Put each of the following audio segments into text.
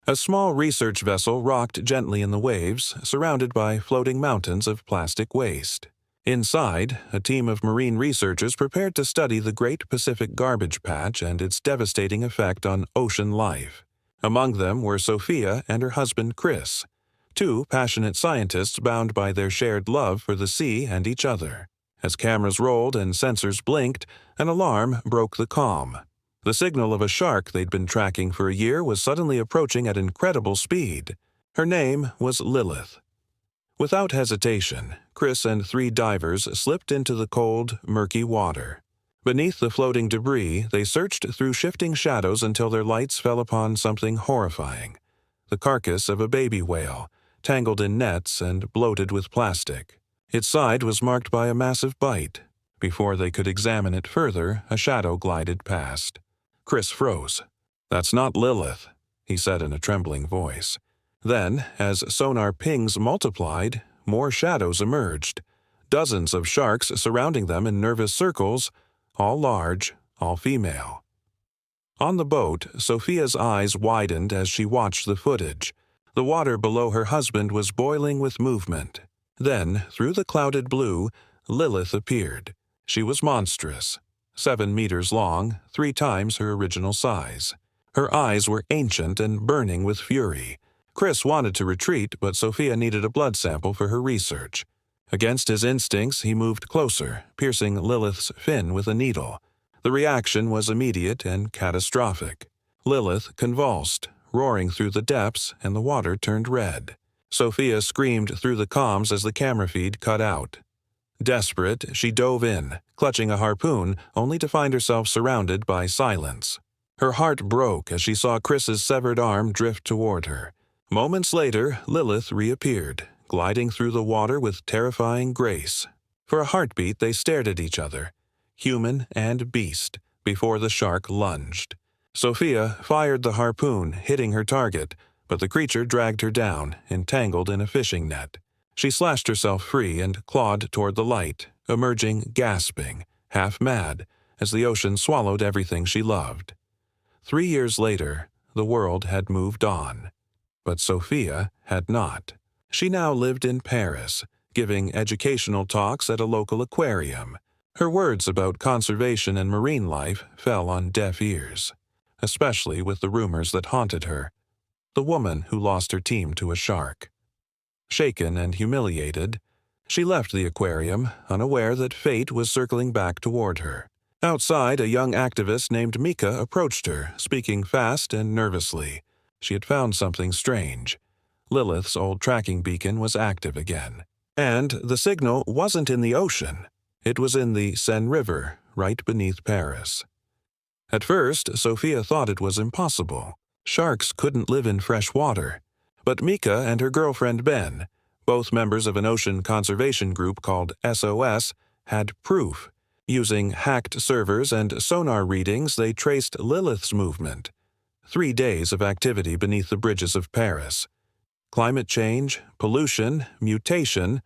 A small research vessel rocked gently in the waves, surrounded by floating mountains of plastic waste. Inside, a team of marine researchers prepared to study the Great Pacific Garbage Patch and its devastating effect on ocean life. Among them were Sophia and her husband Chris, two passionate scientists bound by their shared love for the sea and each other. As cameras rolled and sensors blinked, an alarm broke the calm. The signal of a shark they'd been tracking for a year was suddenly approaching at incredible speed. Her name was Lilith. Without hesitation, Chris and three divers slipped into the cold, murky water. Beneath the floating debris, they searched through shifting shadows until their lights fell upon something horrifying: the carcass of a baby whale, tangled in nets and bloated with plastic. Its side was marked by a massive bite. Before they could examine it further, a shadow glided past. Chris froze. "That's not Lilith," he said in a trembling voice. Then, as sonar pings multiplied, more shadows emerged. Dozens of sharks surrounding them in nervous circles, all large, all female. On the boat, Sophia's eyes widened as she watched the footage. The water below her husband was boiling with movement. Then, through the clouded blue, Lilith appeared. She was monstrous, 7 meters long, 3 times her original size. Her eyes were ancient and burning with fury. Chris wanted to retreat, but Sophia needed a blood sample for her research. Against his instincts, he moved closer, piercing Lilith's fin with a needle. The reaction was immediate and catastrophic. Lilith convulsed, roaring through the depths, and the water turned red. Sophia screamed through the comms as the camera feed cut out. Desperate, she dove in, clutching a harpoon, only to find herself surrounded by silence. Her heart broke as she saw Chris's severed arm drift toward her. Moments later, Lilith reappeared, gliding through the water with terrifying grace. For a heartbeat, they stared at each other, human and beast, before the shark lunged. Sophia fired the harpoon, hitting her target, but the creature dragged her down, entangled in a fishing net. She slashed herself free and clawed toward the light, emerging gasping, half mad, as the ocean swallowed everything she loved. 3 years later, the world had moved on. But Sophia had not. She now lived in Paris, giving educational talks at a local aquarium. Her words about conservation and marine life fell on deaf ears, especially with the rumors that haunted her: the woman who lost her team to a shark. Shaken and humiliated, she left the aquarium, unaware that fate was circling back toward her. Outside, a young activist named Mika approached her, speaking fast and nervously. She had found something strange. Lilith's old tracking beacon was active again. And the signal wasn't in the ocean. It was in the Seine River, right beneath Paris. At first, Sophia thought it was impossible. Sharks couldn't live in fresh water. But Mika and her girlfriend Ben, both members of an ocean conservation group called SOS, had proof. Using hacked servers and sonar readings, they traced Lilith's movement. 3 days of activity beneath the bridges of Paris. Climate change, pollution, mutation,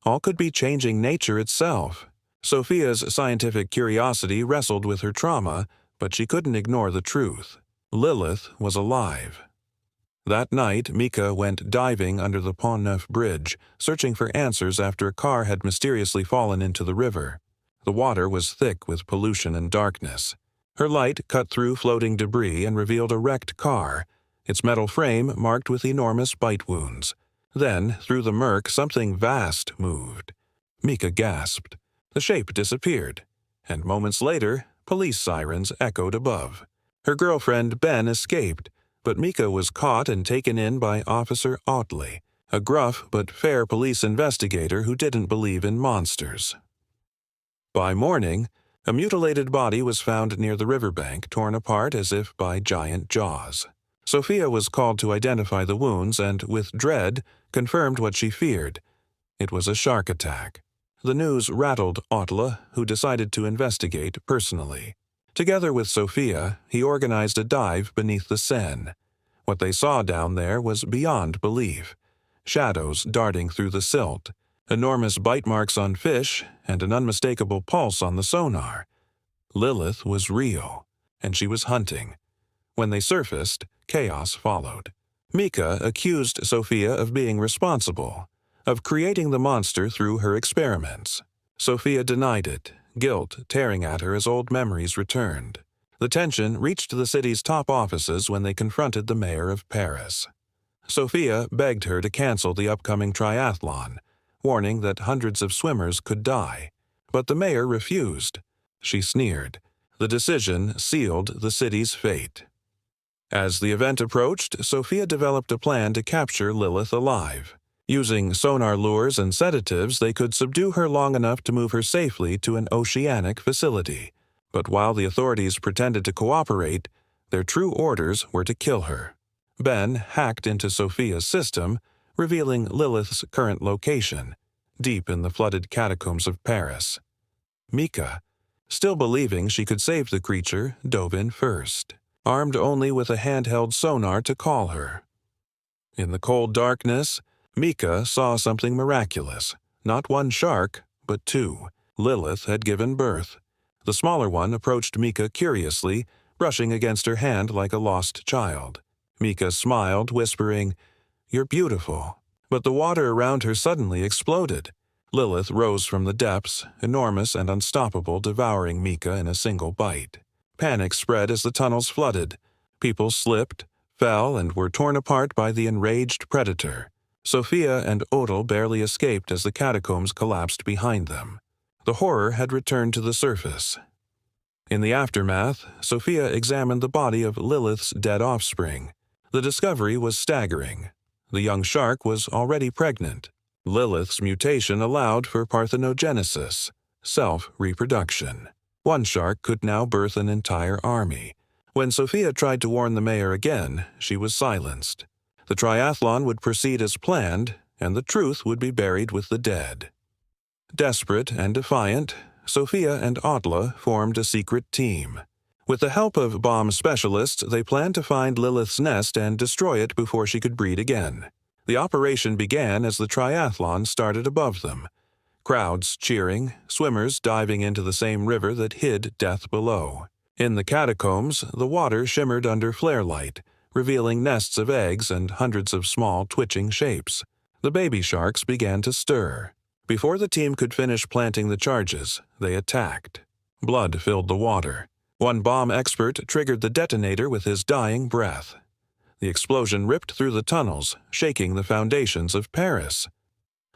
all could be changing nature itself. Sophia's scientific curiosity wrestled with her trauma, but she couldn't ignore the truth. Lilith was alive. That night, Mika went diving under the Pont Neuf Bridge, searching for answers after a car had mysteriously fallen into the river. The water was thick with pollution and darkness. Her light cut through floating debris and revealed a wrecked car, its metal frame marked with enormous bite wounds. Then, through the murk, something vast moved. Mika gasped. The shape disappeared, and moments later, police sirens echoed above. Her girlfriend Ben escaped, but Mika was caught and taken in by Officer Otley, a gruff but fair police investigator who didn't believe in monsters. By morning, a mutilated body was found near the riverbank, torn apart as if by giant jaws. Sophia was called to identify the wounds and, with dread, confirmed what she feared. It was a shark attack. The news rattled Otley, who decided to investigate personally. Together with Sophia, he organized a dive beneath the Seine. What they saw down there was beyond belief. Shadows darting through the silt, enormous bite marks on fish, and an unmistakable pulse on the sonar. Lilith was real, and she was hunting. When they surfaced, chaos followed. Mika accused Sophia of being responsible, of creating the monster through her experiments. Sophia denied it, guilt tearing at her as old memories returned. The tension reached the city's top offices when they confronted the mayor of Paris. Sophia begged her to cancel the upcoming triathlon, warning that hundreds of swimmers could die. But the mayor refused. She sneered. The decision sealed the city's fate. As the event approached, Sophia developed a plan to capture Lilith alive. Using sonar lures and sedatives, they could subdue her long enough to move her safely to an oceanic facility. But while the authorities pretended to cooperate, their true orders were to kill her. Ben hacked into Sophia's system, revealing Lilith's current location, deep in the flooded catacombs of Paris. Mika, still believing she could save the creature, dove in first, armed only with a handheld sonar to call her. In the cold darkness, Mika saw something miraculous. Not one shark, but two. Lilith had given birth. The smaller one approached Mika curiously, brushing against her hand like a lost child. Mika smiled, whispering, "You're beautiful." But the water around her suddenly exploded. Lilith rose from the depths, enormous and unstoppable, devouring Mika in a single bite. Panic spread as the tunnels flooded. People slipped, fell, and were torn apart by the enraged predator. Sophia and Odal barely escaped as the catacombs collapsed behind them. The horror had returned to the surface. In the aftermath, Sophia examined the body of Lilith's dead offspring. The discovery was staggering. The young shark was already pregnant. Lilith's mutation allowed for parthenogenesis, self-reproduction. One shark could now birth an entire army. When Sophia tried to warn the mayor again, she was silenced. The triathlon would proceed as planned, and the truth would be buried with the dead. Desperate and defiant, Sophia and Otla formed a secret team. With the help of bomb specialists, they planned to find Lilith's nest and destroy it before she could breed again. The operation began as the triathlon started above them. Crowds cheering, swimmers diving into the same river that hid death below. In the catacombs, the water shimmered under flare light, revealing nests of eggs and hundreds of small, twitching shapes. The baby sharks began to stir. Before the team could finish planting the charges, they attacked. Blood filled the water. One bomb expert triggered the detonator with his dying breath. The explosion ripped through the tunnels, shaking the foundations of Paris.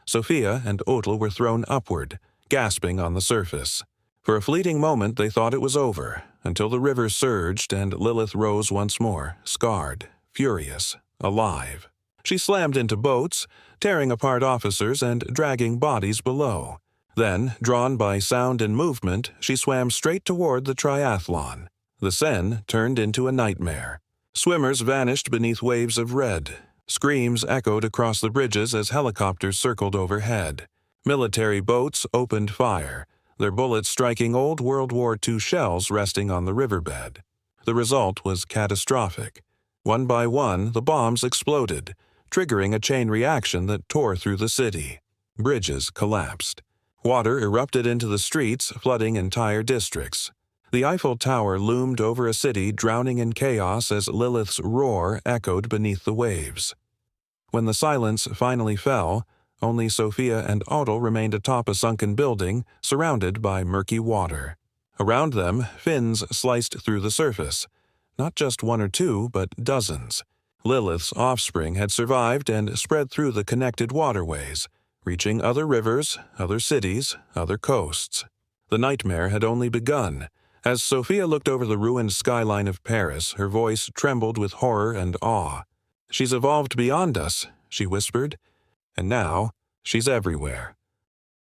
Sophia and Odal were thrown upward, gasping on the surface. For a fleeting moment they thought it was over, until the river surged and Lilith rose once more, scarred, furious, alive. She slammed into boats, tearing apart officers and dragging bodies below. Then, drawn by sound and movement, she swam straight toward the triathlon. The Seine turned into a nightmare. Swimmers vanished beneath waves of red. Screams echoed across the bridges as helicopters circled overhead. Military boats opened fire, their bullets striking old World War II shells resting on the riverbed. The result was catastrophic. One by one, the bombs exploded, triggering a chain reaction that tore through the city. Bridges collapsed. Water erupted into the streets, flooding entire districts. The Eiffel Tower loomed over a city drowning in chaos as Lilith's roar echoed beneath the waves. When the silence finally fell, only Sophia and Odal remained atop a sunken building, surrounded by murky water. Around them, fins sliced through the surface. Not just one or two, but dozens. Lilith's offspring had survived and spread through the connected waterways, reaching other rivers, other cities, other coasts. The nightmare had only begun. As Sophia looked over the ruined skyline of Paris, her voice trembled with horror and awe. "She's evolved beyond us," she whispered, "and now she's everywhere."